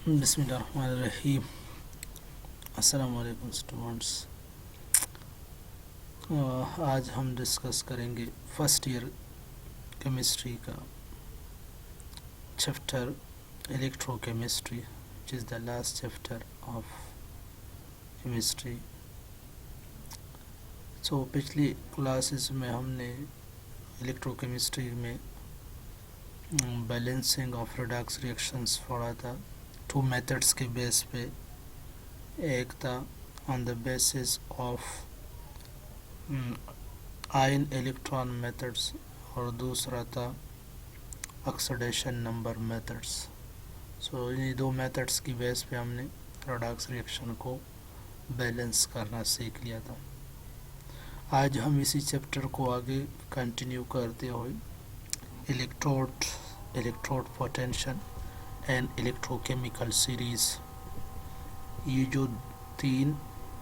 बिस्मिल्लाहिर्रहमानिर्रहीम। अस्सलाम वालेकुम स्टूडेंट्स। आज हम डिस्कस करेंगे फर्स्ट ईयर केमिस्ट्री का chapter electrochemistry, which is the last chapter of chemistry. So पिछली क्लासेस में हमने इलेक्ट्रोकेमिस्ट्री में बैलेंसिंग ऑफ रिडक्स रिएक्शंस पढ़ा था। टू मेथड्स के बेस पे, एक था on the basis of ion electron methods और दूसरा था ऑक्सीडेशन नंबर मेथड्स। सो इन दो मेथड्स की बेस पे हमने रिडक्स रिएक्शन को बैलेंस करना सीख लिया था। आज हम इसी चैप्टर को आगे कंटिन्यू करते हुए electrode potential and electrochemical series, ये जो तीन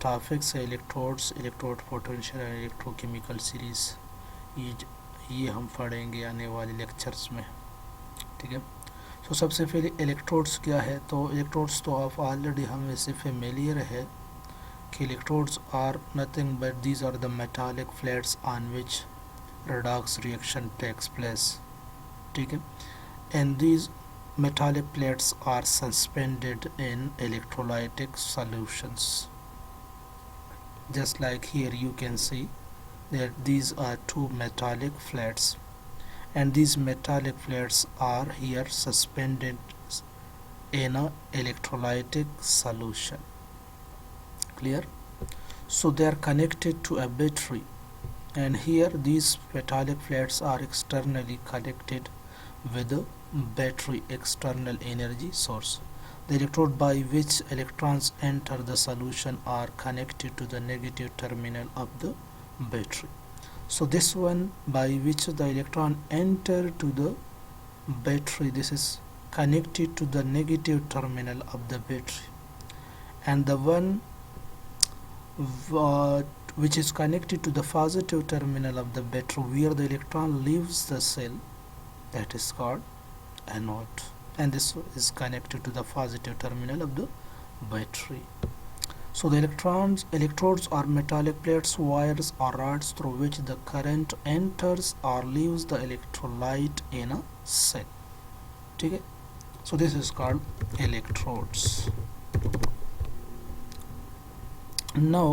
टॉपिक्स है electrode potential and electrochemical series, ये हम पढ़ेंगे आने वाले लेक्चर्स में। ठीक है। तो सबसे पहले इलेक्ट्रोड्स क्या है। तो इलेक्ट्रोड्स तो आप ऑलरेडी हमें से फेमिलियर है कि electrodes are nothing but these are the metallic flats on which redox reaction takes place. ठीक है। And these metallic plates are suspended in electrolytic solutions. Just like here you can see that these are two metallic plates, and these metallic plates are here suspended in a electrolytic solution. Clear? So they are connected to a battery, and here these metallic plates are externally connected with a battery external energy source. The electrode by which electrons enter the solution are connected to the negative terminal of the battery. So this one by which the electron enter to the battery, this is connected to the negative terminal of the battery, and the one which is connected to the positive terminal of the battery where the electron leaves the cell, that is called anode, and this is connected to the positive terminal of the battery. So the electrodes are metallic plates, wires or rods through which the current enters or leaves the electrolyte in a cell. ठीक है। So this is called electrodes. Now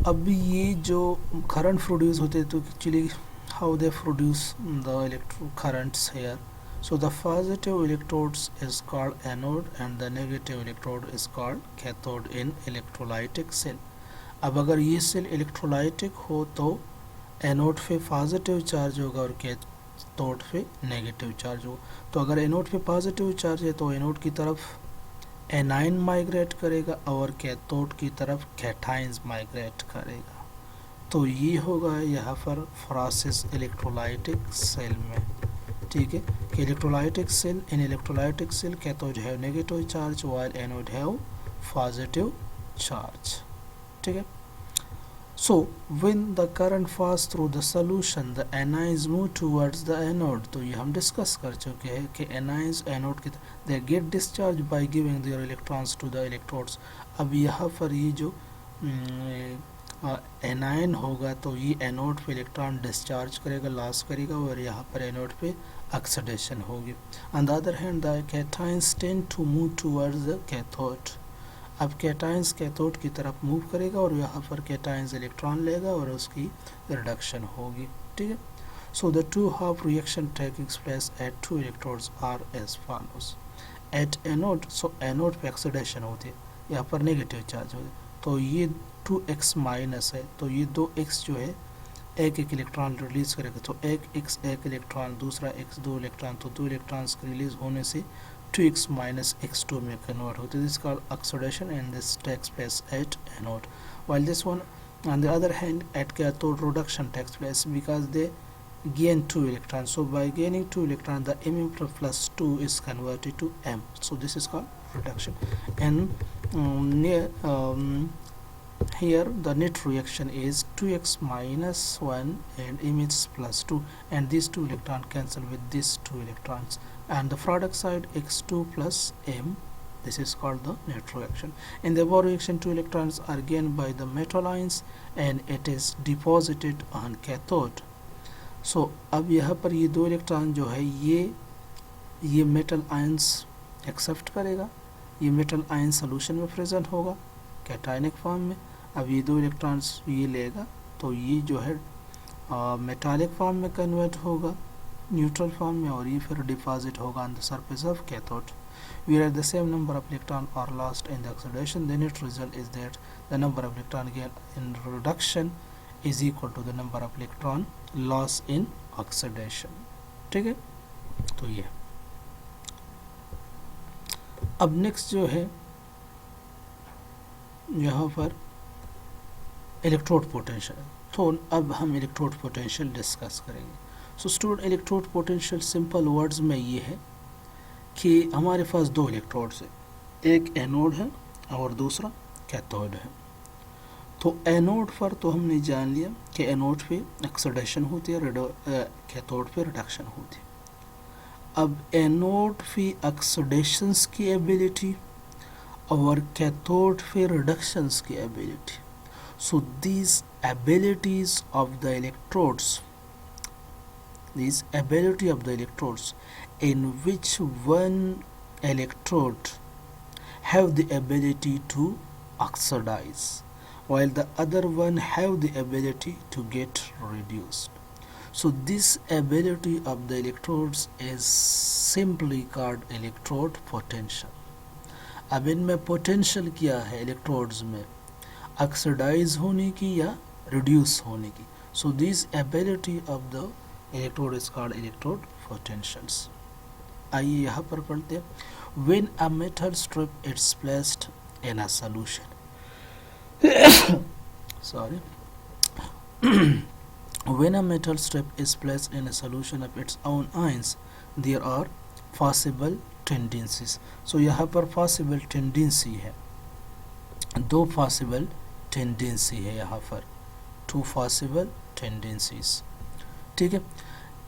अभी ये जो current produce होते हैं, तो actually how they produce the electro currents here. So the positive electrodes is called anode and the negative electrode is called cathode in electrolytic cell. अब अगर ये cell electrolytic हो तो एनोड पे पॉजिटिव चार्ज होगा और कैथोड पे negative charge होगा. तो अगर एनोड पे पॉजिटिव चार्ज है तो एनोड की तरफ एनाइन माइग्रेट करेगा और कैथोड की तरफ कैटाइंस माइग्रेट करेगा. तो ये होगा यहाँ पर प्रोसेस इलेक्ट्रोलाइटिक सेल में. ठीक है कि electrolytic cell, in electrolytic cell cathode have negative charge while anode have positive charge. ठीक है. So when the current pass through the solution, the anions move towards the anode. तो ये हम discuss कर चुके हैं कि anions एनोड की they get discharged by giving their electrons to the electrodes. अब यहाँ पर ये जो एनायन होगा तो ये एनोड पे इलेक्ट्रॉन डिस्चार्ज करेगा, लॉस करेगा, और यहाँ पर एनोड पे ऑक्सीडेशन होगी. On the other hand, the cations tend to move towards the cathode. अब कैटाइंस कैथोड की तरफ मूव करेगा और यहाँ पर कैटाइंस इलेक्ट्रॉन लेगा और उसकी रिडक्शन होगी. ठीक है. So the two half reaction taking place at two electrodes are as follows. At anode, so anode पे ऑक्सीडेशन होती है, यहाँ पर नेगेटिव चार्ज होती है, तो ये 2x माइनस है, तो ये 2x जो है एक इलेक्ट्रॉन रिलीज करेगा, तो एक x एक इलेक्ट्रॉन, दूसरा x दो इलेक्ट्रॉन, तो दो इलेक्ट्रॉन्स रिलीज होने से 2x minus x2 में convert होते हैं. This is called oxidation and this takes place at anode. While this one on the other hand at cathode reduction takes place because they gain 2 electrons. So by gaining 2 electrons the M plus 2 is converted to M. So this is called reduction. And here the net reaction is 2x minus 1 and M is plus 2, and these 2 electrons cancel with these 2 electrons and the product side X2 plus M. This is called the net reaction. In the above reaction, two electrons are gained by the metal ions and it is deposited on cathode. So अब यहाँ पर ये दो electron जो है ये metal ions accept करेगा, ये मेटल आयन सोल्यूशन में प्रेजेंट होगा कैटायनिक फॉर्म में। अब ये दो इलेक्ट्रॉन्स ये लेगा तो ये जो है मेटालिक फॉर्म में कन्वर्ट होगा न्यूट्रल फॉर्म में, और ये फिर डिपॉजिट होगा on the surface of cathode. Whereas the same number of electrons are lost in the oxidation, the net result is that the number of electron gain in reduction is equal to the number of electron loss in oxidation. ठीक है, तो ये अब next जो है यहाँ पर electrode potential. तो अब हम इलेक्ट्रोड पोटेंशियल डिस्कस करेंगे। So student, electrode potential simple words में ये है कि हमारे पास दो इलेक्ट्रोड्स हैं, एक एनोड है और दूसरा कैथोड है। तो एनोड पर तो हमने जान लिया कि एनोड पे ऑक्सीडेशन होती है, कैथोड पे रिडक्शन होती है। अब एनोड पे ऑक्सीडेशंस की एबिलिटी और कैथोड पे रिडक्शंस की ability, so these abilities of the electrodes, this ability of the electrodes in which one electrode have the ability to oxidize while the other one have the ability to get reduced. So this ability of the electrodes is simply called electrode potential. अब इनमें potential क्या है electrodes में, oxidise होने की या reduce होने की। So this ability of the electrode is called electrode potentials. आइए यहाँ पर पढ़ते हैं। When a metal strip it's placed in a solution, sorry, when a metal strip is placed in a solution of its own ions, there are possible tendencies. So यहाँ पर possible tendency है, दो possible tendency है यहाँ पर, two possible tendencies। ठीक है,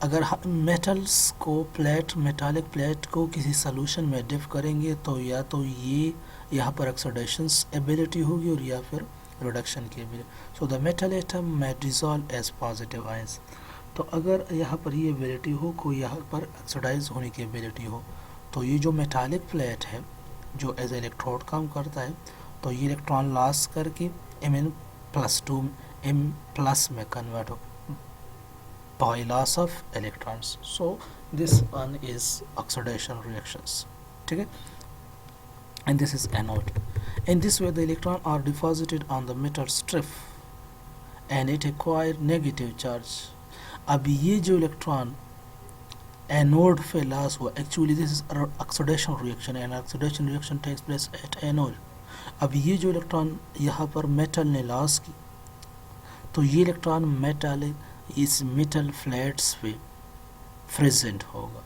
अगर हम मेटल्स को मेटालिक प्लेट को किसी सोल्यूशन में डिप करेंगे तो या तो ये यहाँ पर ऑक्सीडेशंस एबिलिटी होगी और या फिर रिडक्शन की ability. So the metal atom में डिसॉल्व एज पॉजिटिव आयंस। तो अगर यहाँ पर ये एबिलिटी हो, कोई यहाँ पर ऑक्सीडाइज होने की एबिलिटी हो, तो ये जो मेटालिक प्लेट है जो एज इलेक्ट्रोड काम करता है, तो ये इलेक्ट्रॉन लॉस करके Mn+2 M+ में कन्वर्ट हो by loss of electrons. So this one is oxidation reactions. ठीक है, and this is anode. In this way the electron are deposited on the metal strip and it acquire negative charge. अब ये जो electron anode पे loss हुआ, actually this is oxidation reaction and oxidation reaction takes place at anode. अब ये जो electron यहाँ पर मेटल ने लॉस की, तो ये इलेक्ट्रॉन मेटालिक इस मेटल फ्लैट्स पे प्रेजेंट होगा,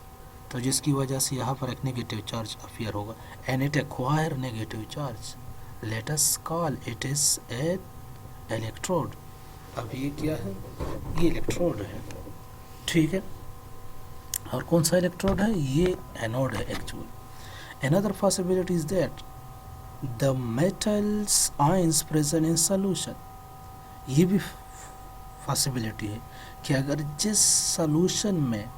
तो जिसकी वजह से यहाँ पर एक नेगेटिव चार्ज अपियर होगा and it acquire negative charge. Let us call it is a electrode. अब ये क्या है, ये इलेक्ट्रोड है, ठीक है, और कौन सा इलेक्ट्रोड है, ये एनोड है actually. Another possibility is that the metals ions present in solution, ये भी पॉसिबिलिटी है कि अगर जिस सॉल्यूशन में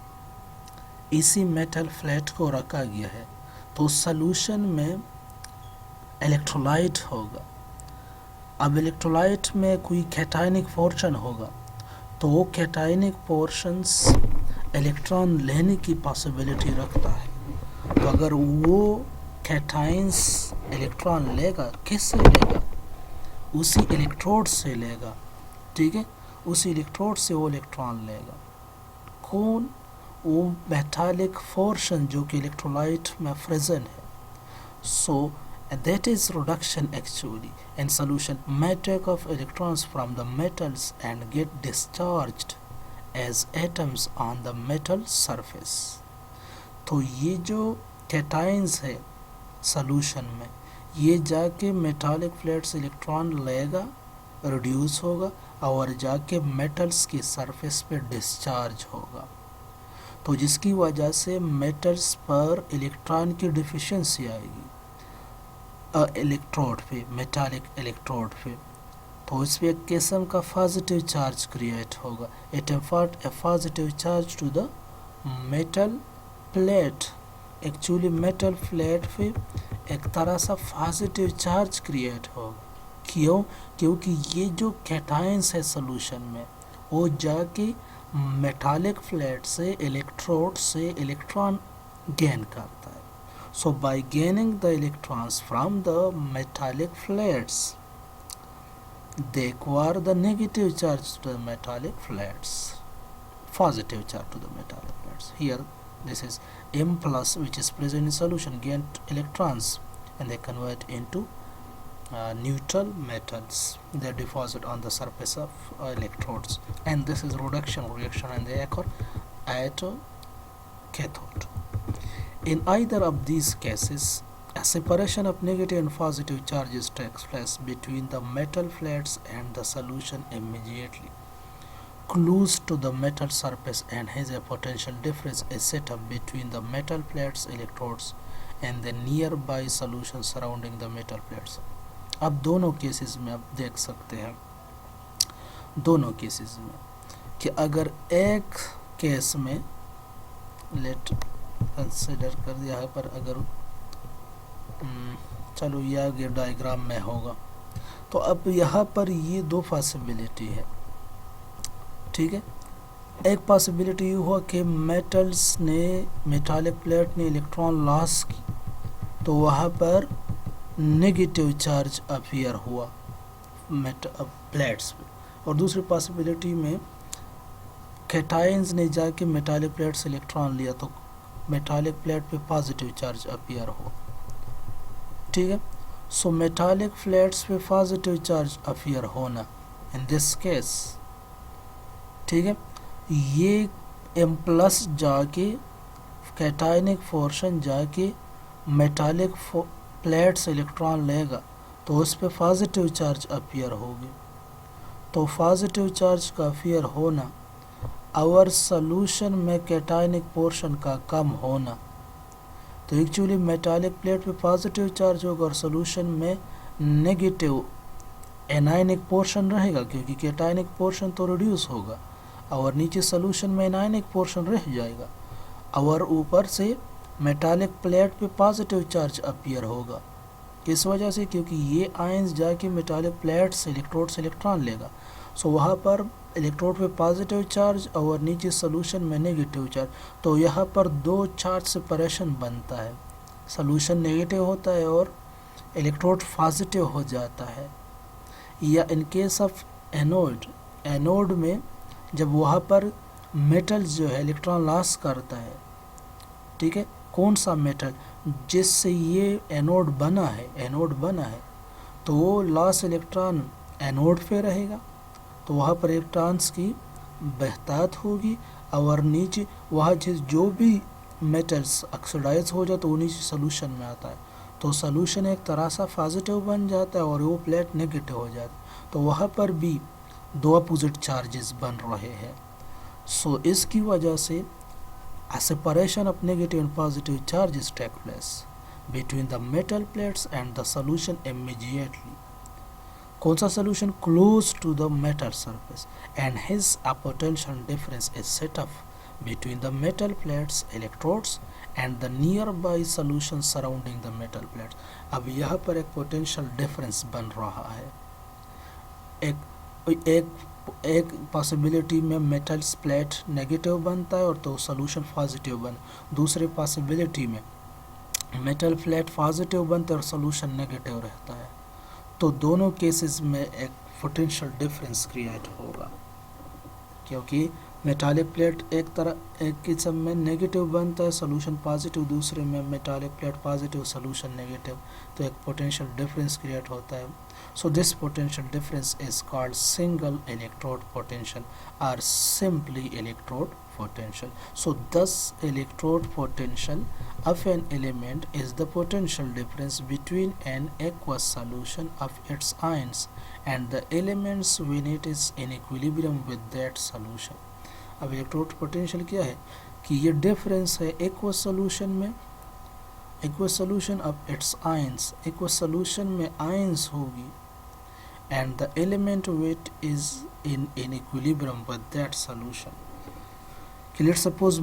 इसी मेटल फ्लैट को रखा गया है तो सॉल्यूशन में इलेक्ट्रोलाइट होगा। अब इलेक्ट्रोलाइट में कोई कैटायनिक पोर्शन होगा, तो वो कैटायनिक पोर्शंस इलेक्ट्रॉन लेने की पॉसिबिलिटी रखता है। तो अगर वो कैटायंस इलेक्ट्रॉन लेगा, किससे लेगा, उसी इलेक्ट्रोड से लेगा, ठीक है, उसी इलेक्ट्रोड से वो इलेक्ट्रॉन लेगा। कौन, वो मेटालिक पोर्शन जो कि इलेक्ट्रोलाइट में प्रेजेंट है। सो that is reduction actually. In solution may take off electrons from the metals and get discharged as atoms on the metal surface. तो ये जो कैटायंस है सॉल्यूशन में, ये जाके मेटालिक प्लेट से इलेक्ट्रॉन लेगा, रिड्यूस होगा और जाके मेटल्स की सरफेस पे डिस्चार्ज होगा। तो जिसकी वजह से मेटल्स पर इलेक्ट्रॉन की डिफिशिएंसी आएगी इलेक्ट्रोड पे, मेटालिक इलेक्ट्रोड पे। तो इस पे एक किस्म का पॉजिटिव चार्ज क्रिएट होगा। It impart a positive charge to the metal plate. Actually metal plate पे एक तरह सा पॉजिटिव चार्ज क्रिएट होगा। क्यों? क्योंकि ये जो कैटायंस है सोल्यूशन में, वो जाके मेटालिक प्लेट से इलेक्ट्रोड से इलेक्ट्रॉन गेन करता है। So by gaining the electrons from the metallic plates, they acquire the negative charge to the metallic plates, positive charge to the metallic plates. Here, this is M plus, which is present in solution, gain electrons, and they convert into neutral metals. They deposit on the surface of electrodes, and this is reduction reaction, and they occur at cathode. In either of these cases, a separation of negative and positive charges takes place between the metal plates and the solution immediately close to the metal surface, and has a potential difference is set up between the metal plates electrodes and the nearby solution surrounding the metal plates. अब दोनों cases में आप देख सकते हैं, दोनों cases में कि अगर एक केस में लेट कंसिडर कर दिया है, पर अगर चलो यह डायग्राम में होगा, तो अब यहाँ पर ये दो पॉसिबिलिटी है, ठीक है। एक पॉसिबिलिटी ये हुआ कि मेटल्स ने, मेटालिक प्लेट ने इलेक्ट्रॉन लॉस की, तो वहाँ पर नेगेटिव चार्ज अपीयर हुआ प्लेट्स पे। और दूसरी पॉसिबिलिटी में कैटायंस ने जाके मेटालिक प्लेट से इलेक्ट्रॉन लिया, तो मेटालिक प्लेट पे पॉजिटिव चार्ज अपीयर हो, ठीक है। सो मेटालिक प्लेट्स पे पॉजिटिव चार्ज अपीयर होना इन दिस केस, ठीक है, ये M प्लस जाके कैटायनिक पोर्शन जाके मेटालिक प्लेट से इलेक्ट्रॉन लेगा, तो उस पे पॉजिटिव चार्ज अपीयर होगी। तो पॉजिटिव चार्ज का अपीयर होना और सॉल्यूशन में कैटायनिक पोर्शन का कम होना, तो एक्चुअली मेटालिक प्लेट पे पॉजिटिव चार्ज होगा और सॉल्यूशन में नेगेटिव एनायनिक पोर्शन रहेगा, क्योंकि कैटायनिक पोर्शन तो रिड्यूस होगा और नीचे सॉल्यूशन में एनायनिक पोर्शन रह जाएगा, और ऊपर से मेटालिक प्लेट पे पॉजिटिव चार्ज अपीयर होगा। किस वजह से? क्योंकि ये आयंस जाके मेटालिक प्लेट से इलेक्ट्रोड से इलेक्ट्रॉन लेगा, सो वहाँ पर इलेक्ट्रोड पे पॉजिटिव चार्ज और नीचे सॉल्यूशन में नेगेटिव चार्ज, तो यहाँ पर दो चार्ज सेपरेशन बनता है, सॉल्यूशन नेगेटिव होता है और इलेक्ट्रोड पॉजिटिव हो जाता है। या in case of anode, anode में जब वहाँ पर मेटल जो है इलेक्ट्रॉन लॉस करता है, ठीक है, कौन सा मेटल जिससे ये एनोड बना है, एनोड बना है, तो वो लॉस इलेक्ट्रॉन एनोड पे रहेगा, तो वहाँ पर इलेक्ट्रॉन्स की बहतात होगी, और नीचे वहाँ जो भी मेटल्स ऑक्सीडाइज हो जाए तो वो नीचे सोल्यूशन में आता है, तो सोल्यूशन एक तरह सा पॉजिटिव बन जाता है और वो प्लेट नेगेटिव हो जाता है, तो वहाँ पर भी दो अपोजिट चार्जेस बन रहे हैं। सो इसकी वजह से a separation of negative and positive charges take place between the metal plates and the solution immediately. कौन सा solution? Close to the metal surface, and hence a potential difference is set up between the metal plates electrodes and the nearby solution surrounding the metal plates. अब यहाँ पर एक potential difference बन रहा है। एक पॉसिबिलिटी में मेटल्स प्लेट नेगेटिव बनता है और तो सॉल्यूशन पॉजिटिव बन, दूसरे पॉसिबिलिटी में मेटल प्लेट पॉजिटिव बनता है और सॉल्यूशन नेगेटिव रहता है, तो दोनों केसेस में एक पोटेंशियल डिफरेंस क्रिएट होगा, क्योंकि मेटालिक प्लेट एक किस्म में नेगेटिव बनता है, सॉल्यूशन पॉजिटिव, दूसरे में metallic plate positive, solution negative, तो एक पोटेंशियल डिफरेंस क्रिएट होता है। So this potential difference is called single electrode potential or simply electrode potential. So thus electrode potential of an element is the potential difference between an aqueous solution of its ions and the elements when it is in equilibrium with that solution. अब electrode potential क्या है? कि ये difference है aqueous solution में, aqueous solution of its ions, aqueous solution में ions होगी, and the element wet is in equilibrium with that solution. कि लेट्स सपोज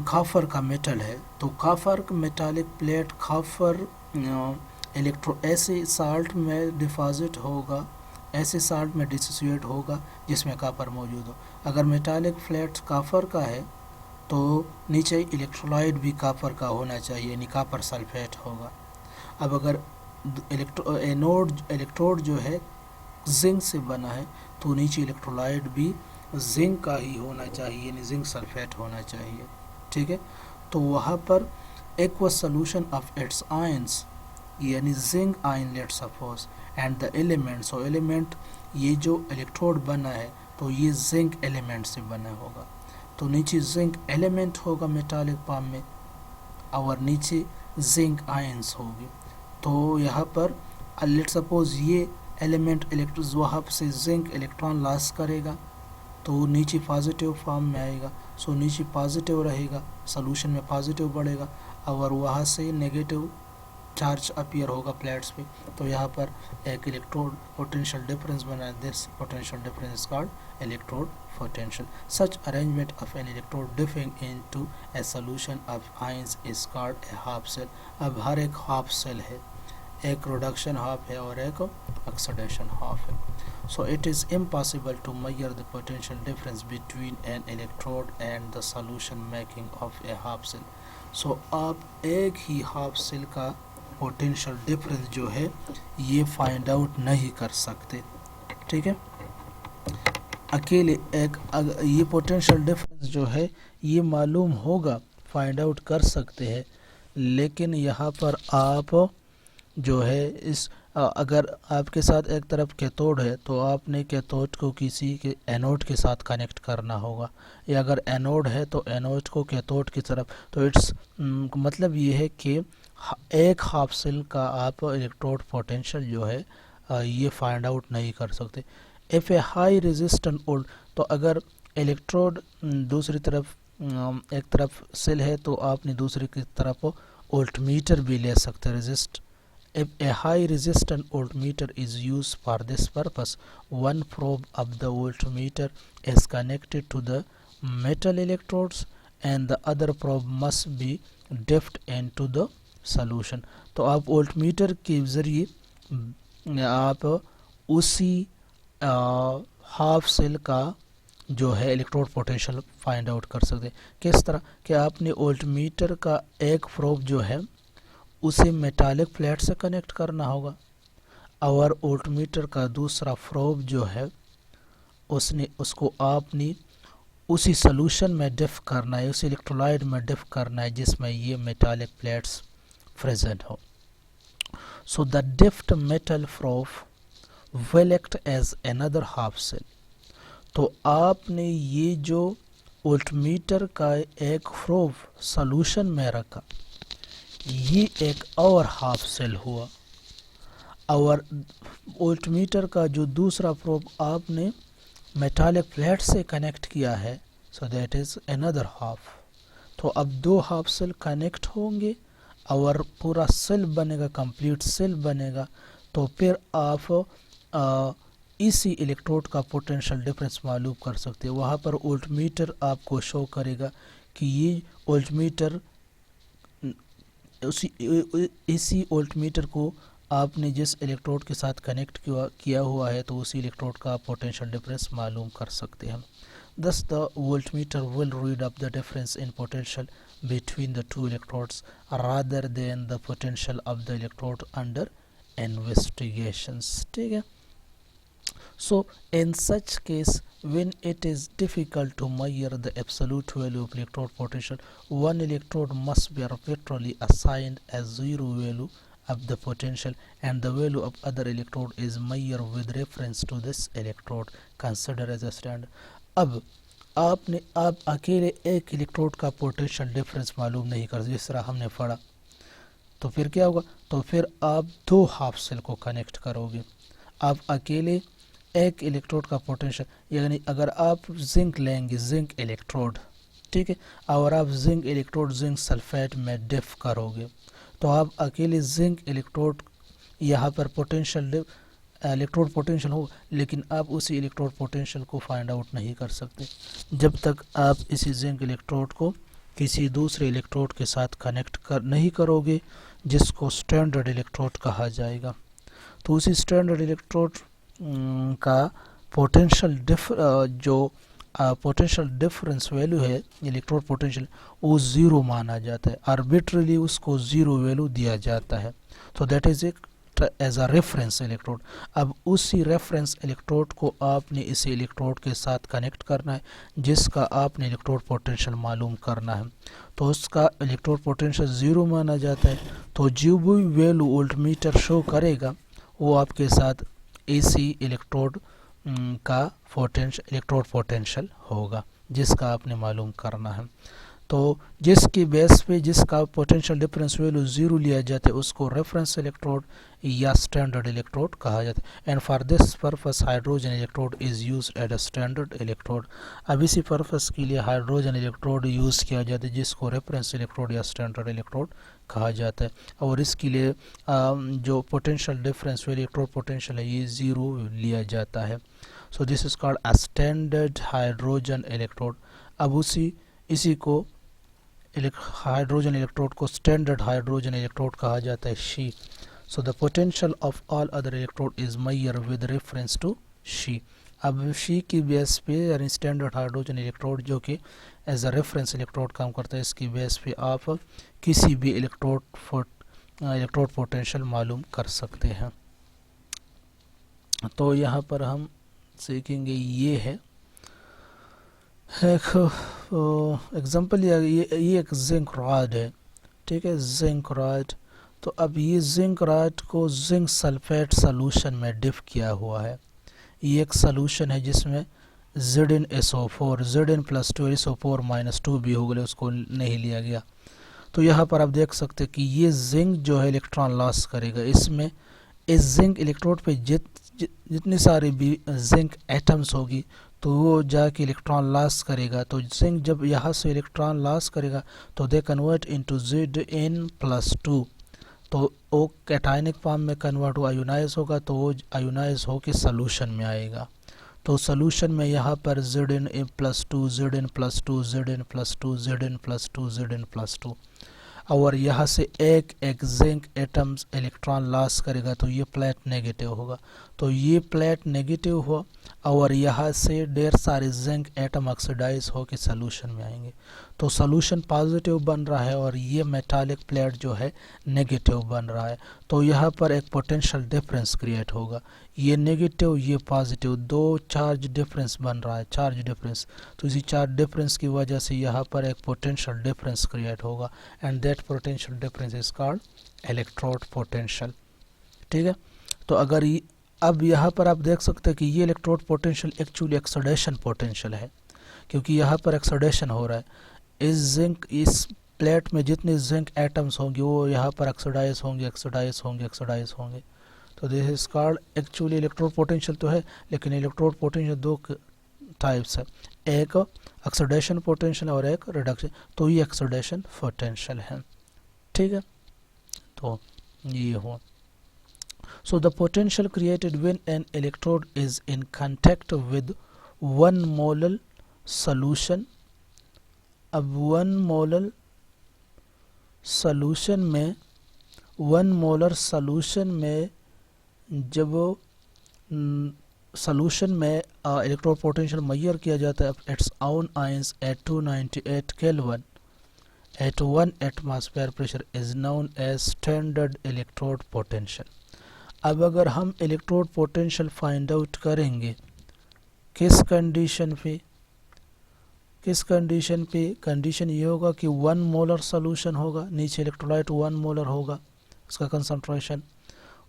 कॉपर का मेटल है, तो copper metallic plate copper electro ऐसे साल्ट में डिपॉजिट होगा, ऐसे साल्ट में डिसोसिएट होगा जिसमें कॉपर मौजूद हो। अगर मेटालिक प्लेट कॉपर का है तो नीचे इलेक्ट्रोलाइट भी कॉपर का होना चाहिए, यानी कॉपर सल्फेट होगा। अब अगर इलेक्ट्रोड जो है जिंक से बना है तो नीचे इलेक्ट्रोलाइट भी जिंक का ही होना चाहिए, यानी जिंक सल्फेट होना चाहिए। ठीक है, तो वहाँ पर aqueous solution of its ions, यानी zinc ion let's suppose, and the element, so element ये जो इलेक्ट्रोड बना है तो ये जिंक एलिमेंट से बना होगा, तो नीचे जिंक एलिमेंट होगा मेटालिक फॉर्म में और नीचे जिंक आयंस होगी। तो यहाँ पर लेट्स सपोज ये एलिमेंट इलेक्ट्रॉन वहाँ से जिंक इलेक्ट्रॉन लॉस करेगा तो नीचे पॉजिटिव फॉर्म में आएगा, सो नीचे पॉजिटिव रहेगा, सोल्यूशन में पॉजिटिव बढ़ेगा और वहाँ से नेगेटिव चार्ज अपीयर होगा प्लेट्स पे, तो यहाँ पर एक इलेक्ट्रोड पोटेंशियल डिफरेंस बना। This potential difference is called electrode potential. Such arrangement of an electrode differing into a solution of ions is called a half cell. अब हर एक हाफ सेल है, एक रिडक्शन हाफ है और एक ऑक्सीडेशन हाफ है। So it is impossible to measure the potential difference between an electrode and the solution making of a half cell. So आप एक ही हाफ सेल का पोटेंशियल डिफरेंस जो है ये फाइंड आउट नहीं कर सकते। ठीक है, अकेले एक ये पोटेंशियल डिफरेंस जो है ये मालूम होगा, फाइंड आउट कर सकते हैं, लेकिन यहाँ पर आप जो है इस अगर आपके साथ एक तरफ कैथोड है तो आपने कैथोड को किसी के एनोड के साथ कनेक्ट करना होगा, या अगर एनोड है तो एनोड को कैथोड की तरफ, तो इट्स मतलब ये है कि एक हाफ सेल का आप इलेक्ट्रोड पोटेंशियल जो है ये फाइंड आउट नहीं कर सकते। If A high resistant old, तो अगर इलेक्ट्रोड दूसरी तरफ एक तरफ सेल है तो आपने दूसरी की तरफ वोल्टमीटर भी ले सकते resist. If a high resistant voltmeter is used for this purpose, one probe of the voltmeter is connected to the metal electrodes and the other probe must be dipped into the solution. तो आप voltmeter के ज़रिए आप उसी half cell का जो है electrode potential find out कर सकते हैं। किस तरह कि आपने वोल्टमीटर का एक प्रोब जो है उसे मेटालिक प्लेट से कनेक्ट करना होगा और वोल्टमीटर का दूसरा प्रोब जो है उसको आपने उसी सोल्यूशन में डिप करना है, उसी इलेक्ट्रोलाइट में डिप करना है जिसमें ये मेटालिक प्लेट्स प्रेजेंट हो। So the dipped metal probe will act as another half cell. तो आपने ये जो वोल्टमीटर का एक प्रोब सोल्यूशन में रखा, ये एक और हाफ सेल हुआ, और वोल्टमीटर का जो दूसरा प्रोब आपने मेटालिक प्लेट से कनेक्ट किया है, so that is another half. तो अब दो हाफ सेल कनेक्ट होंगे और पूरा सेल बनेगा, कंप्लीट सेल बनेगा। तो फिर आप इसी इलेक्ट्रोड का पोटेंशियल डिफरेंस मालूम कर सकते हैं। वहाँ पर वोल्टमीटर आपको शो करेगा कि ये वोल्टमीटर इसी वोल्टमीटर को आपने जिस इलेक्ट्रोड के साथ कनेक्ट किया हुआ है तो उसी इलेक्ट्रोड का पोटेंशियल डिफरेंस मालूम कर सकते हैं। Thus the voltmeter will read up the difference in potential between the two electrodes rather than the potential of the electrode under investigations. ठीक है, so in such case when it is difficult to measure the absolute value of electrode potential, one electrode must be arbitrarily assigned as zero value of the potential and the value of other electrode is measured with reference to this electrode considered as a standard. अब आप अकेले एक electrode का potential difference मालूम नहीं कर, जिस तरह हमने पढ़ा, तो फिर क्या होगा, तो फिर आप दो हाफ सेल को कनेक्ट करोगे। आप अकेले एक इलेक्ट्रोड का पोटेंशियल, यानी अगर आप जिंक लेंगे, जिंक इलेक्ट्रोड, ठीक है। और आप जिंक इलेक्ट्रोड जिंक सल्फेट में डिफ करोगे तो आप अकेले जिंक इलेक्ट्रोड यहाँ पर पोटेंशियल इलेक्ट्रोड पोटेंशियल हो, लेकिन आप उसी इलेक्ट्रोड पोटेंशियल को फाइंड आउट नहीं कर सकते जब तक आप इसी जिंक इलेक्ट्रोड को किसी दूसरे इलेक्ट्रोड के साथ कनेक्ट नहीं करोगे, जिसको स्टैंडर्ड इलेक्ट्रोड कहा जाएगा। तो उसी स्टैंडर्ड इलेक्ट्रोड का पोटेंशियल पोटेंशियल डिफरेंस वैल्यू है इलेक्ट्रोड पोटेंशियल, वो ज़ीरो माना जाता है, आर्बिट्रली उसको ज़ीरो वैल्यू दिया जाता है। तो that is as a reference electrode. अब उसी रेफरेंस इलेक्ट्रोड को आपने इसी इलेक्ट्रोड के साथ कनेक्ट करना है, जिसका आपने इलेक्ट्रोड पोटेंशियल मालूम करना है। तो उसका इलेक्ट्रोड पोटेंशियल ज़ीरो माना जाता है। तो जो भी वैल्यू वोल्टमीटर शो करेगा वो आपके साथ एसी इलेक्ट्रोड का इलेक्ट्रोड पोटेंशियल होगा, जिसका आपने मालूम करना है। तो जिसकी बेस पे जिसका पोटेंशियल डिफरेंस वैल्यू ज़ीरो लिया जाता है उसको रेफरेंस इलेक्ट्रोड या स्टैंडर्ड इलेक्ट्रोड कहा जाता है। And for this purpose hydrogen electrode is use as a standard electrode. अब इसी पर्पस के लिए हाइड्रोजन इलेक्ट्रोड यूज़ किया जाता है, जिसको रेफरेंस इलेक्ट्रोड या स्टैंडर्ड इलेक्ट्रोड कहा जाता है। और इसके लिए जो potential difference value electrode potential है ये ज़ीरो लिया जाता है। So this is called a standard hydrogen electrode. अब इसी को हाइड्रोजन इलेक्ट्रोड को स्टैंडर्ड हाइड्रोजन इलेक्ट्रोड कहा जाता है, SHE. So the potential of all other electrode is measure with reference to SHE. अब शी की बेस पे यानी स्टैंडर्ड हाइड्रोजन इलेक्ट्रोड जो कि एज अ रेफरेंस इलेक्ट्रोड काम करता है, इसकी बेस पे आप किसी भी इलेक्ट्रोड पोटेंशियल मालूम कर सकते हैं। तो यहाँ पर हम सीखेंगे ये है एग्जाम्पल, ये एक जिंक रॉड है, ठीक है, जिंक रॉड। तो अब ये जिंक रॉड को जिंक सल्फेट सॉल्यूशन में डिप किया हुआ है। ये एक सॉल्यूशन है जिसमें ZnSO4 Zn+2 SO4 -2 भी हो गए, उसको नहीं लिया गया। तो यहाँ पर आप देख सकते हैं कि ये जिंक जो है इलेक्ट्रॉन लॉस करेगा। इसमें इस जिंक इलेक्ट्रोड पे जितनी सारी भी जिंक एटम्स होगी तो वो जाके इलेक्ट्रॉन लॉस करेगा। तो जिंक जब यहाँ से इलेक्ट्रॉन लॉस करेगा तो दे कन्वर्ट इनटू Zn+2, तो वो कैटायनिक फॉर्म में कन्वर्ट हो आयोनाइज होगा, तो वो आयोनाइज होकर सोल्यूशन में आएगा। तो सोल्यूशन में यहाँ पर Zn+2 Zn+2 Zn+2 Zn+2 Zn+2 और यहाँ से एक जिंक एटम्स इलेक्ट्रॉन लॉस करेगा, तो ये प्लेट नेगेटिव होगा। तो ये प्लेट नेगेटिव हुआ और यहाँ से ढेर सारे जिंक एटम ऑक्सीडाइज होकर सोल्यूशन में आएंगे। तो सोल्यूशन पॉजिटिव बन रहा है और ये मेटालिक प्लेट जो है नेगेटिव बन रहा है। तो यहाँ पर एक पोटेंशियल डिफरेंस क्रिएट होगा, ये नेगेटिव ये पॉजिटिव, दो चार्ज डिफरेंस बन रहा है, चार्ज डिफरेंस। तो इसी चार्ज डिफरेंस की वजह से यहाँ पर एक पोटेंशियल डिफरेंस क्रिएट होगा and that potential difference is called electrode potential, ठीक है। तो अगर अब यहाँ पर आप देख सकते हैं कि ये इलेक्ट्रोड पोटेंशियल एक्चुअली एक्सोडेशन पोटेंशियल है, क्योंकि यहाँ पर एक्सोडेशन हो रहा है। इस प्लेट में जितने जिंक एटम्स होंगे वो यहाँ पर ऑक्सीडाइज होंगे। तो this is called actually electrode potential तो है, लेकिन इलेक्ट्रोड पोटेंशियल दो टाइप्स है, एक ऑक्सीडेशन पोटेंशियल और एक रिडक्शन। तो ये ऑक्सीडेशन पोटेंशियल है, ठीक है। तो ये हो so the potential created when an electrode is in contact with 1 molar solution। अब 1 molar solution में जब solution में इलेक्ट्रोड पोटेंशियल मेजर किया जाता है its own ions at 298 Kelvin at 1 atmosphere pressure is known as standard electrode potential। अब अगर हम इलेक्ट्रोड पोटेंशियल फाइंड आउट करेंगे किस कंडीशन पे, कंडीशन ये होगा कि 1 मोलर सॉल्यूशन होगा, नीचे इलेक्ट्रोलाइट 1 मोलर होगा उसका कंसंट्रेशन,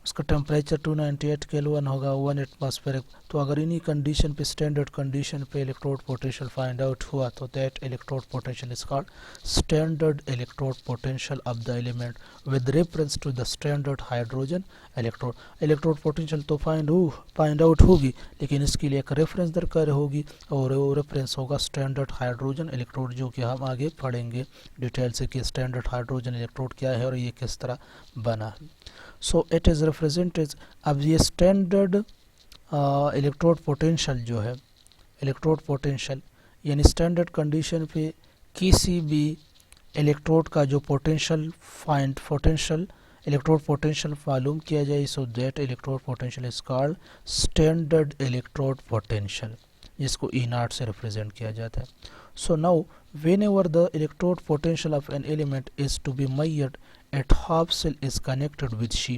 उसका टेम्परेचर 298 केल्विन होगा, 1 एटमॉस्फेरिक। तो अगर इन्हीं कंडीशन पे, स्टैंडर्ड कंडीशन पे इलेक्ट्रोड पोटेंशियल फाइंड आउट हुआ तो that electrode potential is called standard electrode potential of the element with reference to the standard hydrogen electrode. Electrode potential तो फाइंड आउट होगी, लेकिन इसके लिए एक रेफरेंस दरकार होगी, और वो रेफरेंस होगा स्टैंडर्ड हाइड्रोजन इलेक्ट्रोड, जो कि हम आगे पढ़ेंगे डिटेल से कि स्टैंडर्ड हाइड्रोजन इलेक्ट्रोड क्या है और ये किस तरह बना है। So it is represented. अब ये स्टैंडर्ड इलेक्ट्रोड पोटेंशियल जो है, इलेक्ट्रोड पोटेंशियल यानी स्टैंडर्ड कंडीशन पे किसी भी इलेक्ट्रोड का जो पोटेंशियल इलेक्ट्रोड पोटेंशियल मालूम किया जाए, so that electrode potential is called standard electrode potential, जिसको E0 से रिप्रेजेंट किया जाता है। So now whenever the electrode potential of an element is to be measured at half cell is connected with She।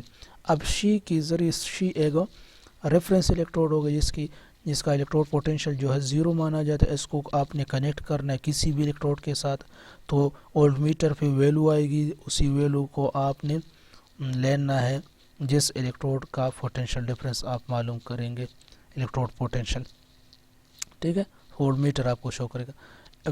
अब She के जरिए, She एक reference electrode होगा जिसका इलेक्ट्रोड पोटेंशियल जो है 0 माना जाता है। इसको आपने कनेक्ट करना है किसी भी इलेक्ट्रोड के साथ, तो वोल्ट मीटर पे वैल्यू आएगी, उसी वैल्यू को आपने लेना है जिस इलेक्ट्रोड का पोटेंशियल डिफरेंस आप मालूम करेंगे, इलेक्ट्रोड पोटेंशियल, ठीक है। वोल्ट मीटर आपको शो करेगा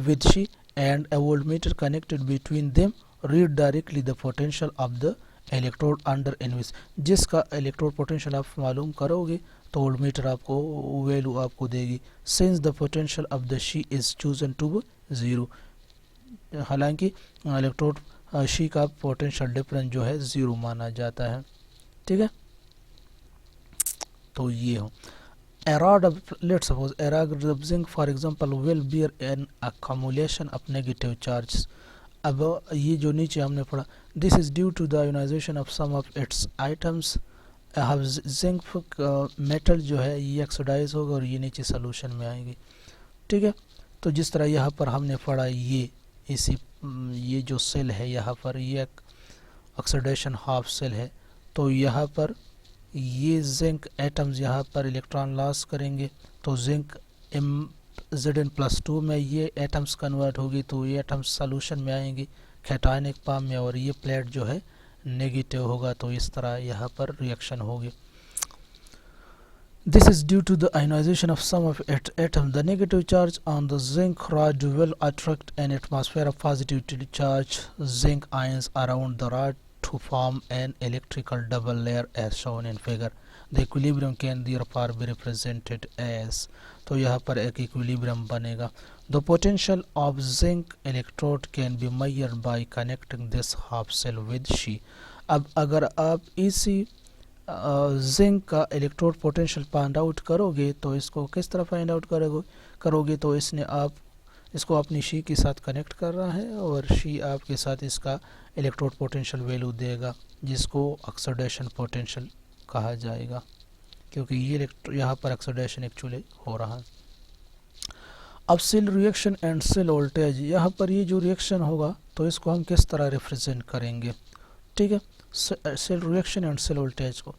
with She and a voltmeter connected between them read directly the potential of the electrode under invis। जिसका इलेक्ट्रोड पोटेंशियल आप मालूम करोगे तो वोल्टमीटर आपको वैल्यू आपको देगी। since the potential of the She is chosen to be 0, हालांकि electrode She का पोटेंशियल डिफरेंस जो है 0 माना जाता है, ठीक है। तो ये हो a rod of, let's suppose a rod of zinc for example will bear an accumulation of negative charges। अब ये जो नीचे हमने पढ़ा, this is due to the ionization of some of its items। अब जिंक मेटल जो है ये ऑक्सीडाइज होगा और ये नीचे सोल्यूशन में आएगी, ठीक है। तो जिस तरह यहाँ पर हमने पढ़ा, ये जो सेल है यहाँ पर ये ऑक्सीडेशन हाफ सेल है, तो यहाँ पर ये जिंक एटम्स यहाँ पर इलेक्ट्रॉन लॉस करेंगे, तो जिंक Zn+2 में ये एटम्स कन्वर्ट होगी, तो ये एटम्स सोल्यूशन में आएंगी कैटायनिक फॉर्म में, और ये प्लेट जो है नेगेटिव होगा, तो इस तरह यहाँ पर रिएक्शन होगी। This is due to the ionization of some of its atoms. The negative charge on the zinc rod will attract an atmosphere of positively charged zinc ions around the rod to form an electrical double layer as shown in figure। The equilibrium can therefore be represented as, तो यहाँ पर एक equilibrium बनेगा। The potential of zinc electrode can be measured by connecting this half cell with She। अब अगर आप इसी zinc का इलेक्ट्रोड पोटेंशियल फाइंड आउट करोगे तो इसको किस तरह फाइंड आउट करोगे, तो इसको अपनी She के साथ कनेक्ट कर रहा है और She आपके साथ इसका इलेक्ट्रोड पोटेंशियल वैल्यू देगा, जिसको ऑक्सीडेशन पोटेंशियल कहा जाएगा, क्योंकि ये यहाँ पर ऑक्सीडेशन एक्चुअली हो रहा है। अब cell reaction and cell voltage, यहाँ पर ये जो रिएक्शन होगा तो इसको हम किस तरह रिप्रेजेंट करेंगे, ठीक है, cell reaction and cell voltage को।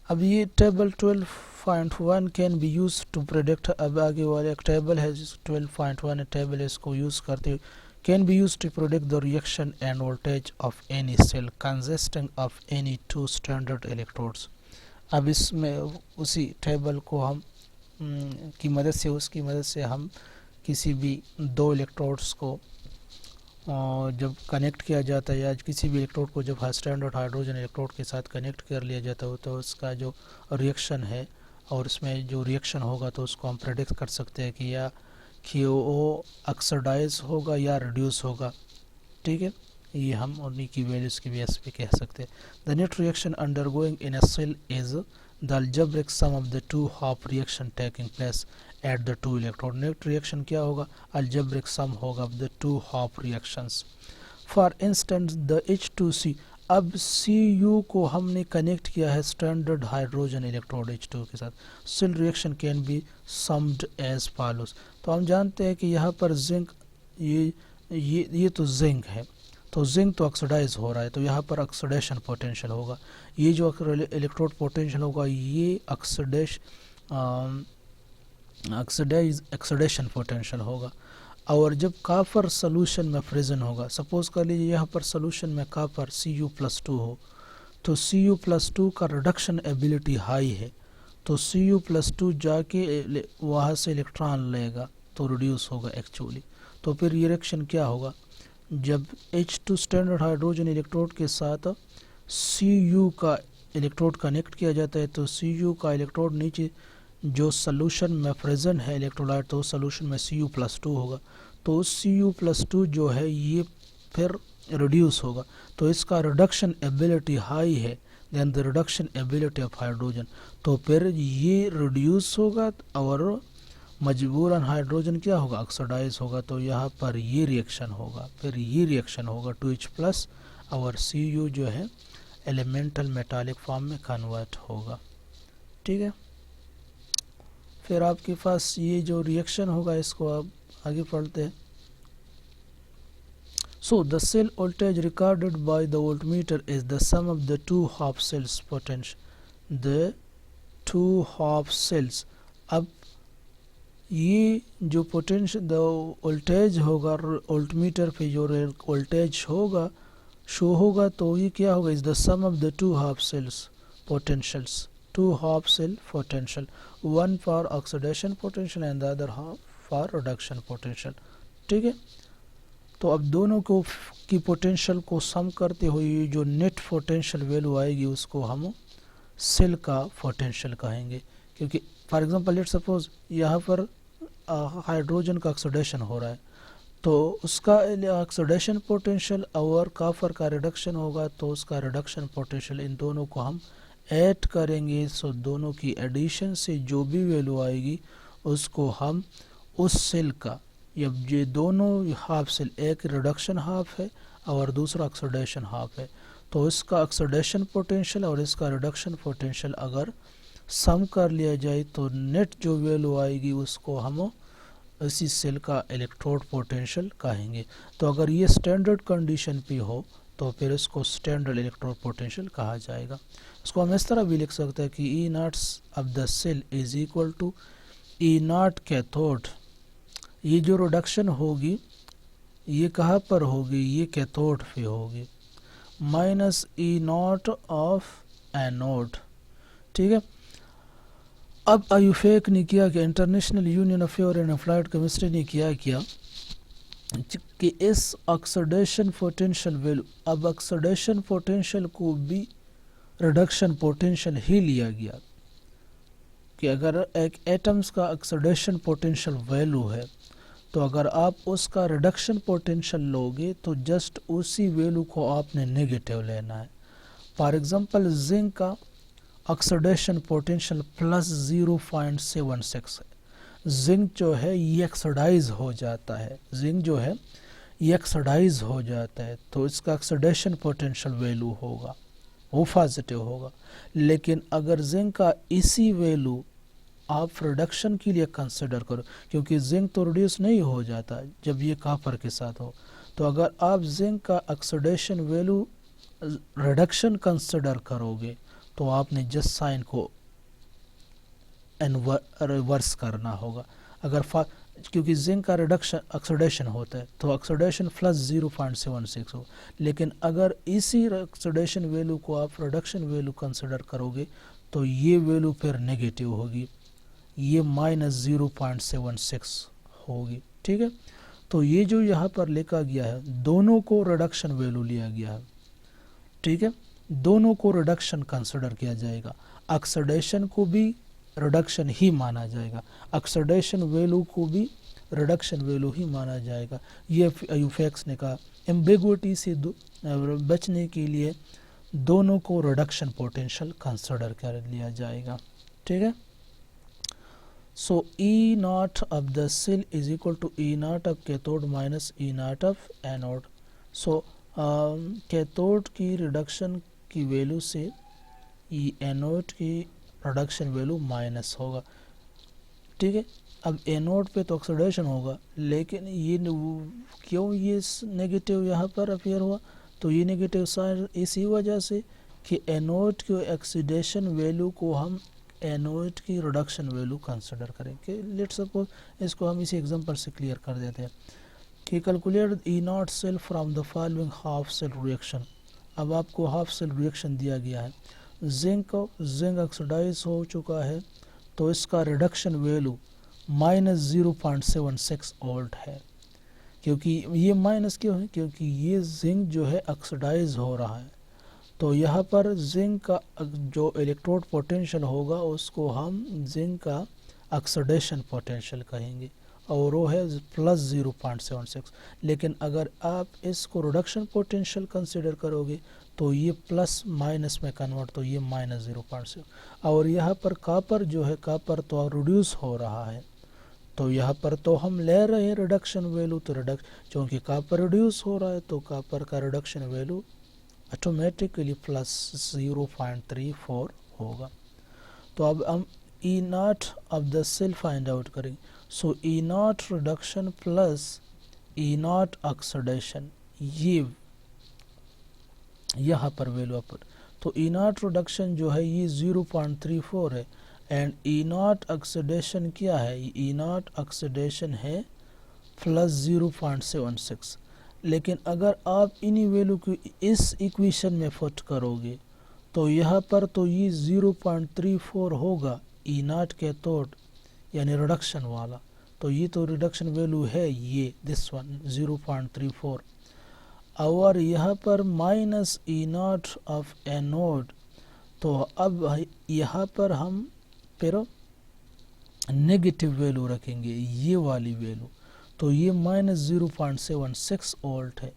अब ये table 12.1 can be use to predict, अब आगे वाला एक टेबल है 12.1 टेबल, इसको यूज़ करते हुए can be use to predict the reaction and voltage of any cell consisting of any 2 standard electrodes. अब इसमें उसी टेबल को हम उसकी मदद से हम किसी भी 2 इलेक्ट्रोड्स को जब कनेक्ट किया जाता है, या किसी भी इलेक्ट्रोड को जब स्टैंडर्ड हाइड्रोजन इलेक्ट्रोड के साथ कनेक्ट कर लिया जाता है, तो उसका जो रिएक्शन है और उसमें जो रिएक्शन होगा तो उसको हम प्रेडिक्ट कर सकते हैं कि वो ऑक्सीडाइज होगा या रिड्यूस होगा, ठीक है। ये हम उन्हीं की वैल्यूज़ की बेस पे कह सकते हैं। The net reaction undergoing in a cell is the algebraic sum of the 2 half reaction taking place at the 2 electrode. Net reaction क्या होगा, अलजेब्रिक सम होगा of the 2 half reactions. For instance the H2C, अब Cu को हमने connect किया है standard hydrogen electrode H2 के साथ। Cell reaction can be summed as follows. तो हम जानते हैं कि यहाँ पर जिंक, ये तो जिंक है, तो जिंक तो ऑक्सीडाइज हो रहा है, तो यहाँ पर ऑक्सीडेशन पोटेंशियल होगा। ये जो इलेक्ट्रोड पोटेंशियल होगा ये ऑक्सीडेशन पोटेंशियल होगा। और जब कापर सोल्यूशन में प्रेजेंट होगा, सपोज कर लीजिए यहाँ पर सोल्यूशन में कापर Cu+2 हो, तो Cu+2 का रिडक्शन एबिलिटी हाई है, तो Cu+2 जाके वहाँ से इलेक्ट्रॉन लेगा तो रिड्यूस होगा एक्चुअली। तो फिर ये रिएक्शन क्या होगा, जब H2 स्टैंडर्ड हाइड्रोजन इलेक्ट्रोड के साथ Cu का इलेक्ट्रोड कनेक्ट किया जाता है, तो Cu का इलेक्ट्रोड नीचे जो सोल्यूशन में प्रेजेंट है इलेक्ट्रोलाइट, तो सोल्यूशन में Cu+2 होगा, तो Cu+2 जो है ये फिर रिड्यूस होगा, तो इसका रिडक्शन एबिलिटी हाई है than the reduction ability of hydrogen, तो फिर ये रिड्यूस होगा और मजबूरन हाइड्रोजन क्या होगा, ऑक्सीडाइज होगा। तो यहाँ पर ये रिएक्शन होगा, फिर ये रिएक्शन होगा 2H+ और Cu जो है एलिमेंटल मेटालिक फॉर्म में कन्वर्ट होगा। ठीक है, फिर आपके पास ये जो रिएक्शन होगा इसको आप आगे पढ़ते हैं। So the cell voltage recorded by the voltmeter is the sum of the two half cells potential, the two half cells। अब ये जो पोटेंशियल द वोल्टेज होगा वोल्टमीटर पे जो वोल्टेज होगा शो होगा, तो ये क्या होगा, is the sum of the two half cells potentials, two half cell potential, one for oxidation potential and the other half for reduction potential. ठीक है, तो अब दोनों को की पोटेंशियल को सम करते हुए जो नेट पोटेंशियल वैल्यू आएगी उसको हम सेल का पोटेंशियल कहेंगे, क्योंकि फॉर एग्जांपल लेट सपोज यहाँ पर हाइड्रोजन का ऑक्सीडेशन हो रहा है, तो उसका ऑक्सीडेशन पोटेंशियल और काफर का रिडक्शन होगा, तो उसका रिडक्शन पोटेंशियल, इन दोनों को हम ऐड करेंगे। सो दोनों की एडिशन से जो भी वैल्यू आएगी उसको हम उस सेल का, ये दोनों हाफ सेल, एक रिडक्शन हाफ है और दूसरा ऑक्सीडेशन हाफ है, तो इसका ऑक्सीडेशन पोटेंशियल और इसका रिडक्शन पोटेंशियल अगर सम कर लिया जाए तो नेट जो वैल्यू आएगी उसको हम इसी सेल का इलेक्ट्रोड पोटेंशियल कहेंगे। तो अगर ये स्टैंडर्ड कंडीशन पे हो तो फिर इसको स्टैंडर्ड इलेक्ट्रोड पोटेंशियल कहा जाएगा। इसको हम इस तरह भी लिख सकते हैं कि E naught of the cell is equal to E naught cathode. ये जो रिडक्शन होगी ये कहाँ पर होगी, ये कैथोड पे होगी, minus E naught of anode. ठीक है, अब आयुफेक ने किया कि international union of pure and applied chemistry ने किया कि इस ऑक्सीडेशन पोटेंशियल वैल्यू, अब ऑक्सीडेशन पोटेंशियल को भी रिडक्शन पोटेंशियल ही लिया गया कि अगर एक एटम्स का ऑक्सीडेशन पोटेंशियल वैल्यू है तो अगर आप उसका रिडक्शन पोटेंशियल लोगे तो जस्ट उसी वैल्यू को आपने नेगेटिव लेना है। फॉर एग्जांपल जिंक का ऑक्सीडेशन पोटेंशियल +0.76 है। जिंक जो है ये ऑक्सीडाइज हो जाता है, जिंक जो है ये ऑक्सीडाइज हो जाता है, तो इसका ऑक्सीडेशन पोटेंशियल वैल्यू होगा वो पॉजिटिव होगा। लेकिन अगर जिंक का इसी वैल्यू आप रिडक्शन के लिए कंसिडर करो, क्योंकि जिंक तो रिड्यूस नहीं हो जाता जब ये कॉपर के साथ हो, तो अगर आप जिंक का ऑक्सीडेशन वैल्यू रिडक्शन कंसिडर करोगे तो आपने जस्ट साइन को रिवर्स करना होगा। अगर क्योंकि जिंक का रिडक्शन ऑक्सीडेशन होता है तो ऑक्सीडेशन +0.76 हो, लेकिन अगर इसी ऑक्सीडेशन वैल्यू को आप रिडक्शन वैल्यू कंसिडर करोगे तो ये वैल्यू फिर नेगेटिव होगी, ये -0.76 होगी। ठीक है, तो ये जो यहाँ पर लिखा गया है दोनों को रिडक्शन वैल्यू लिया गया है। ठीक है, दोनों को रिडक्शन कंसिडर किया जाएगा, ऑक्सीडेशन को भी रिडक्शन ही माना जाएगा, ऑक्सीडेशन वैल्यू को भी रिडक्शन वैल्यू ही माना जाएगा। ये आयुफेक्स ने कहा एम्बिगुइटी से बचने के लिए दोनों को रिडक्शन पोटेंशियल कंसिडर कर लिया जाएगा। ठीक है, सो E naught of the cell is equal to E naught of cathode minus E naught of anode. So cathode की रिडक्शन की वैल्यू से एनोड की रिडक्शन वैल्यू माइनस होगा। ठीक है, अब एनोड पे तो ऑक्सीडेशन होगा, लेकिन ये क्यों ये नेगेटिव यहाँ पर अपीयर हुआ, तो ये नेगेटिव साइन इसी वजह से कि एनोड की ऑक्सीडेशन वैल्यू को हम एनोड की रिडक्शन वैल्यू कंसिडर करेंगे। लेट सपोज इसको हम इसी एग्जांपल से क्लियर कर देते हैं कि calculate E naught cell from the following half cell reaction. अब आपको हाफ सेल रिएक्शन दिया गया है, जिंक ऑक्सीडाइज हो चुका है, तो इसका रिडक्शन वैल्यू -0.76 वोल्ट है। क्योंकि ये माइनस क्यों है, क्योंकि ये जिंक जो है ऑक्सीडाइज हो रहा है, तो यहाँ पर जिंक का जो इलेक्ट्रोड पोटेंशियल होगा उसको हम जिंक का ऑक्सीडेशन पोटेंशियल कहेंगे, और वो है +0.76। लेकिन अगर आप इसको रिडक्शन पोटेंशियल कंसिडर करोगे तो ये प्लस माइनस में कन्वर्ट, तो ये -0.6। और यहाँ पर कापर जो है, कापर तो रिड्यूस हो रहा है, तो यहाँ पर तो हम ले रहे हैं रिडक्शन वैल्यू, तो चूँकि कापर रिड्यूस हो रहा है तो कापर का रिडक्शन वैल्यू ऑटोमेटिकली +0.34 होगा। तो अब हम E naught of the cell find out करेंगे। So E naught reduction plus E naught oxidation, ये यहाँ पर वैल्यू पर, तो ई नॉट रिडक्शन जो है ये 0.34 है, एंड ई नॉट ऑक्सीडेशन क्या है, ई नॉट ऑक्सीडेशन है +0.76। लेकिन अगर आप इन्हीं वैल्यू को इस इक्वेशन में पुट करोगे तो यहाँ पर तो ये 0.34 होगा ई नॉट के तौर, यानी रिडक्शन वाला, तो ये तो रिडक्शन वैल्यू है ये दिस वन 0.34, और यहाँ पर minus E naught of anode, तो अब यहाँ पर हम फिर नेगेटिव वैल्यू रखेंगे, ये वाली वैल्यू, तो ये -0.76 वोल्ट है,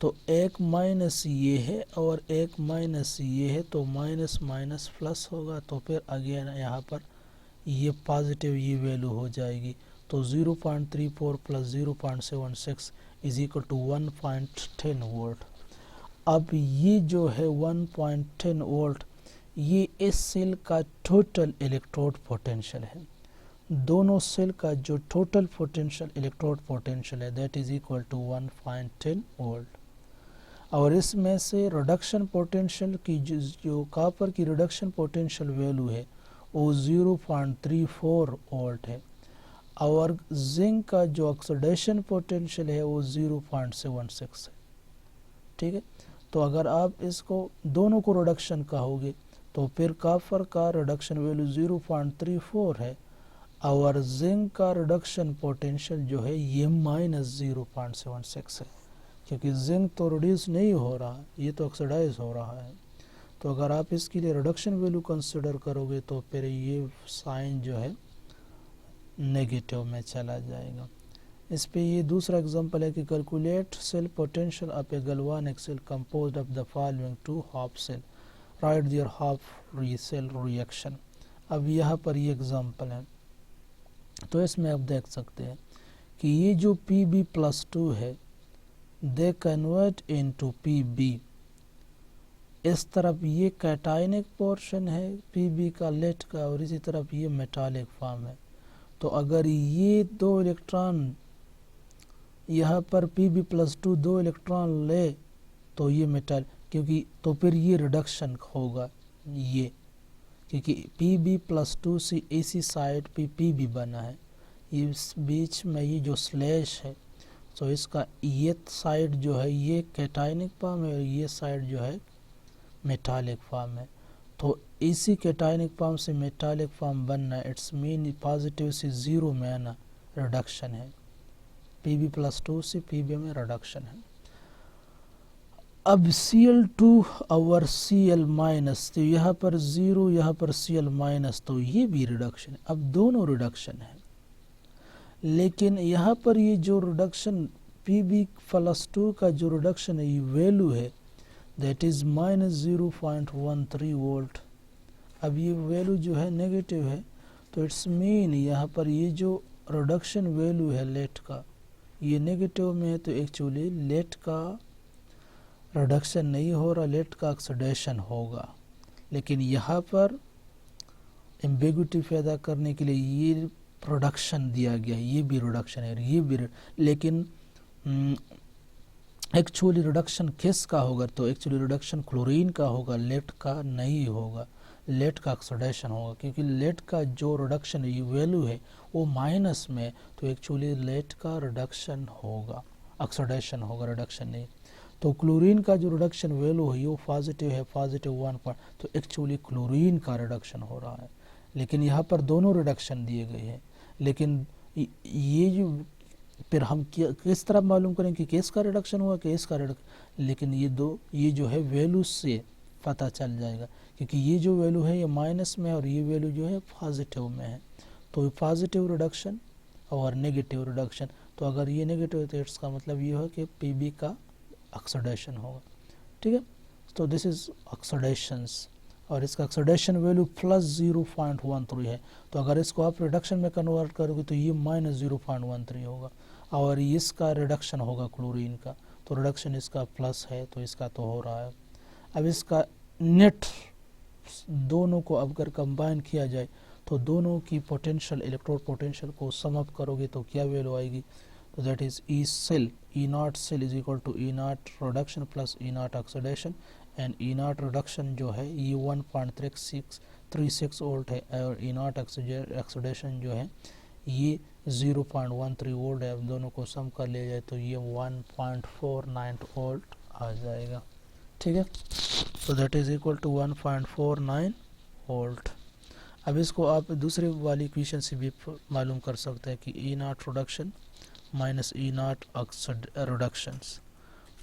तो एक माइनस ये है और एक माइनस ये है, तो माइनस माइनस प्लस होगा, तो फिर अगेन यहाँ पर ये पॉजिटिव ये वैल्यू हो जाएगी, तो 0.34 + 0.76 इज इक्वल टू 1.10 वोल्ट। अब ये जो है 1.10 वोल्ट, ये इस सेल का टोटल इलेक्ट्रोड पोटेंशियल है, दोनों सेल का जो टोटल पोटेंशियल इलेक्ट्रोड पोटेंशियल है that is equal to 1.10 volt. और इसमें से रिडक्शन पोटेंशियल की जो कॉपर की रिडक्शन पोटेंशियल वैल्यू है वो 0.34 वोल्ट है, और जिंक का जो ऑक्सीडेशन पोटेंशियल है वो 0.76 है। ठीक है, तो अगर आप इसको दोनों को रिडक्शन कहोगे तो फिर कॉपर का रिडक्शन वैल्यू 0.34 है, और जिंक का रिडक्शन पोटेंशियल जो है ये -0.76 है, क्योंकि जिंक तो रिड्यूस नहीं हो रहा, ये तो ऑक्सीडाइज हो रहा है। तो अगर आप इसके लिए रिडक्शन वैल्यू कंसिडर करोगे तो फिर ये साइन जो है नेगेटिव में चला जाएगा। इस पे ये दूसरा एग्जांपल है कि calculate cell potential of a galvanic cell composed of the following 2 half cell, right their half cell reaction. अब यहाँ पर ये एग्जांपल है, तो इसमें आप देख सकते हैं कि ये जो Pb+2 है दे कन्वर्ट इनटू Pb, इस तरफ ये कैटायनिक पोर्शन है Pb का लेट का, और इसी तरफ ये मेटालिक फॉर्म है। तो अगर ये दो इलेक्ट्रॉन यहाँ पर Pb+2 दो इलेक्ट्रॉन ले तो ये मेटल, क्योंकि तो फिर ये रिडक्शन होगा ये, क्योंकि Pb+2 से इसी साइड पे Pb बना है, इस बीच में ये जो स्लैश है, तो इसका ये साइड जो है ये कैटायनिक फॉर्म है और ये साइड जो है मेटालिक फॉर्म है। तो इसी कैटायनिक फॉर्म से मेटालिक फॉर्म बनना, इट्स मीन पॉजिटिव से जीरो में आना रिडक्शन है, Pb+2 से Pb में रिडक्शन है। अब Cl2 और Cl-, तो यहाँ पर 0, यहाँ पर Cl-, तो ये भी रिडक्शन है। अब दोनों रिडक्शन है, लेकिन यहाँ पर ये जो रिडक्शन Pb+2 का जो रिडक्शन है ये वैल्यू है दैट इज -0.13 वोल्ट। अब ये वैल्यू जो है नेगेटिव है, तो इट्स मीन यहाँ पर ये जो रिडक्शन वैल्यू है लेट का ये नेगेटिव में है, तो एक्चुअली लेट का रिडक्शन नहीं हो रहा, लेट का ऑक्सीडेशन होगा। लेकिन यहाँ पर एम्बिग्युइटी पैदा करने के लिए ये प्रोडक्शन दिया गया, ये भी रिडक्शन है, ये भी, लेकिन एक्चुअली रिडक्शन किसका होगा, तो एक्चुअली रिडक्शन क्लोरीन का होगा, लेट का नहीं होगा, लेट का ऑक्सीडेशन होगा, क्योंकि लेट का जो रिडक्शन ये वैल्यू है वो माइनस में, तो एक्चुअली लेट का रिडक्शन होगा, ऑक्सीडेशन होगा, रिडक्शन नहीं। तो क्लोरीन का जो रिडक्शन वैल्यू है वो पॉजिटिव है, पॉजिटिव 1 पॉइंट, तो एक्चुअली क्लोरीन का रिडक्शन हो रहा है। लेकिन यहाँ पर दोनों रिडक्शन दिए गए हैं, लेकिन ये जो फिर हम किस तरह मालूम करें कि किसका रिडक्शन हुआ, किसका रिडक्शन, लेकिन ये जो है वैल्यू से पता चल जाएगा, क्योंकि ये जो वैल्यू है ये माइनस में और ये वैल्यू जो है पॉजिटिव में है। तो पॉजिटिव रिडक्शन और नेगेटिव रिडक्शन, तो अगर ये नेगेटिव है तो इसका मतलब ये है कि पीबी का ऑक्सीडेशन होगा। ठीक है, तो दिस इज ऑक्सीडेशंस, और इसका ऑक्सीडेशन वैल्यू प्लस 0.13 है। तो अगर इसको आप रिडक्शन में कन्वर्ट करोगे तो ये माइनस 0.13 होगा, और इसका रिडक्शन होगा क्लोरीन का, तो रिडक्शन इसका प्लस है, तो इसका तो हो रहा है। अब इसका नेट दोनों को अगर कंबाइन किया जाए तो दोनों की पोटेंशियल, इलेक्ट्रोड पोटेंशियल को सम अप करोगे तो क्या वैल्यू आएगी, तो that is E cell, E naught cell is equal to E naught reduction plus E naught oxidation, and E naught reduction जो है ये 1.36 वोल्ट है, और ई नॉट ऑक्सीडेशन जो है ये 0.13 वोल्ट है। अब दोनों को सम कर लिया जाए तो ये 1.49 वोल्ट आ जाएगा। ठीक है, तो that is equal to 1.49 volt. अब इसको आप दूसरे वाली इक्वेशन से भी मालूम कर सकते हैं कि E naught reduction minus E naught reductions,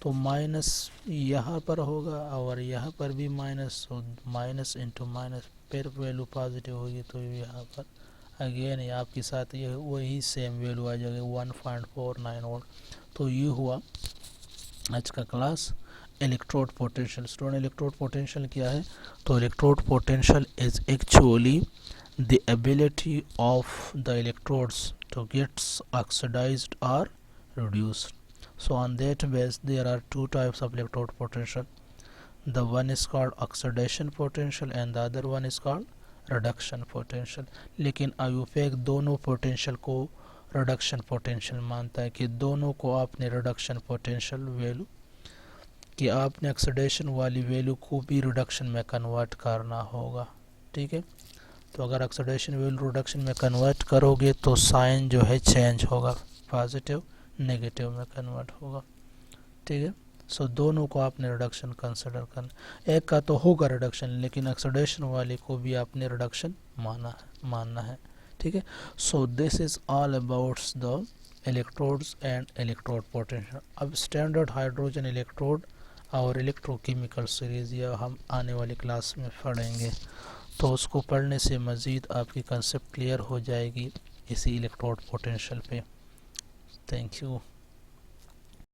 तो माइनस यहाँ पर होगा और यहाँ पर भी माइनस, तो माइनस इंटू माइनस, फिर वैल्यू पॉजिटिव होगी तो यहाँ पर अगेन आपके साथ ये वही सेम वैल्यू आ जाएगी 1.49 वोल्ट। तो ये हुआ आज का class electrode potential. Student, electrode potential क्या है, तो electrode potential is actually the ability of the electrodes to get oxidized or reduced. So on that base there are two types of electrode potential. The one is called oxidation potential and the other one is called reduction potential. लेकिन आयुफेक दोनों potential को reduction potential मानता है कि दोनों को आपने reduction potential value कि आपने ऑक्सीडेशन वाली वैल्यू को भी रिडक्शन में कन्वर्ट करना होगा। ठीक है, तो अगर ऑक्सीडेशन वैल्यू रिडक्शन में कन्वर्ट करोगे तो साइन जो है चेंज होगा, पॉजिटिव नेगेटिव में कन्वर्ट होगा। ठीक है, सो दोनों को आपने रिडक्शन कंसिडर करना, एक का तो होगा रिडक्शन लेकिन ऑक्सीडेशन वाले को भी आपने रिडक्शन मानना है। ठीक है, so this is all about the electrodes and electrode potential. अब स्टैंडर्ड हाइड्रोजन इलेक्ट्रोड और इलेक्ट्रोकेमिकल सीरीज यह हम आने वाली क्लास में पढ़ेंगे, तो उसको पढ़ने से मज़ीद आपकी कंसेप्ट क्लियर हो जाएगी इसी इलेक्ट्रोड पोटेंशियल पे। Thank you.